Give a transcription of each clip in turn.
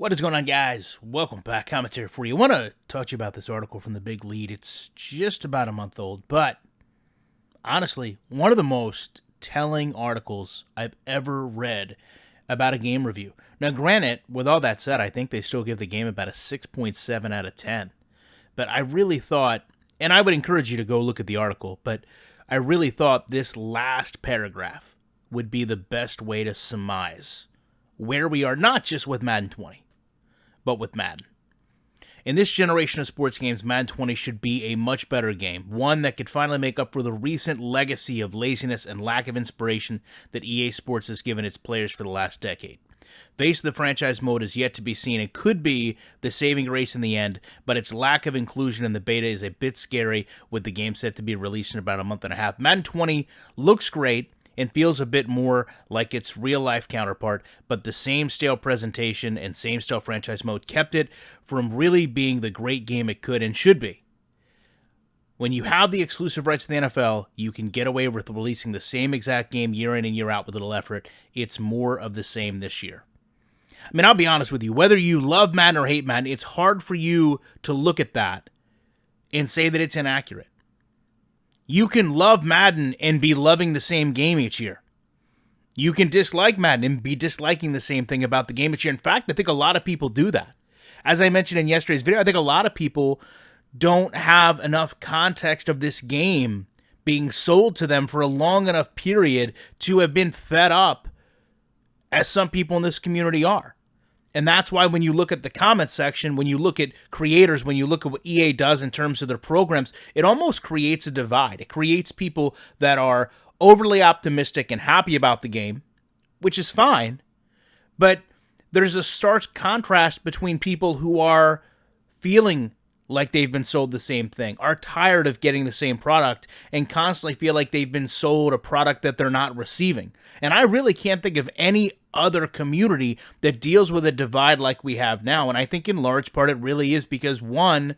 What is going on, guys? Welcome back. Commentary for you. I want to talk to you about this article from the Big Lead. It's just about a month old, but honestly, one of the most telling articles I've ever read about a game review. Now, granted, with all that said, I think they still give the game about a 6.7 out of 10. But I really thought, and I would encourage you to go look at the article, but I really thought this last paragraph would be the best way to surmise where we are, not just with Madden 20, but with Madden. In this generation of sports games, Madden 20 should be a much better game, one that could finally make up for the recent legacy of laziness and lack of inspiration that EA Sports has given its players for the last decade. Face of the franchise mode is yet to be seen and could be the saving grace in the end, but its lack of inclusion in the beta is a bit scary with the game set to be released in about a month and a half. Madden 20 looks great and feels a bit more like its real-life counterpart, but the same stale presentation and same stale franchise mode kept it from really being the great game it could and should be. When you have the exclusive rights to the NFL, you can get away with releasing the same exact game year in and year out with little effort. It's more of the same this year. I mean, I'll be honest with you, whether you love Madden or hate Madden, it's hard for you to look at that and say that it's inaccurate. You can love Madden and be loving the same game each year. You can dislike Madden and be disliking the same thing about the game each year. In fact, I think a lot of people do that. As I mentioned in yesterday's video, I think a lot of people don't have enough context of this game being sold to them for a long enough period to have been fed up, as some people in this community are. And that's why when you look at the comment section, when you look at creators, when you look at what EA does in terms of their programs, it almost creates a divide. It creates people that are overly optimistic and happy about the game, which is fine, but there's a stark contrast between people who are feeling like they've been sold the same thing, are tired of getting the same product, and constantly feel like they've been sold a product that they're not receiving. And I really can't think of any other community that deals with a divide like we have now. And I think in large part it really is because, one,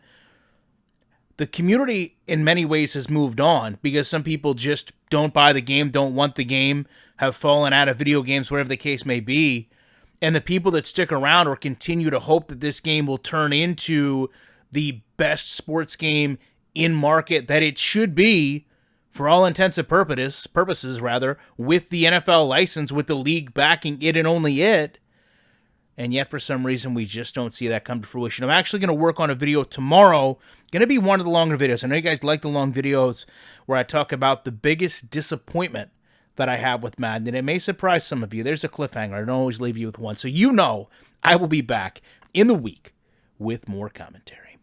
the community in many ways has moved on because some people just don't buy the game, don't want the game, have fallen out of video games, whatever the case may be. And the people that stick around or continue to hope that this game will turn into the best sports game in market that it should be, for all intents and purposes, with the NFL license, with the league backing it and only it. And yet, for some reason, we just don't see that come to fruition. I'm actually going to work on a video tomorrow. Going to be one of the longer videos. I know you guys like the long videos where I talk about the biggest disappointment that I have with Madden. And it may surprise some of you. There's a cliffhanger. I don't always leave you with one. So you know I will be back in the week with more commentary.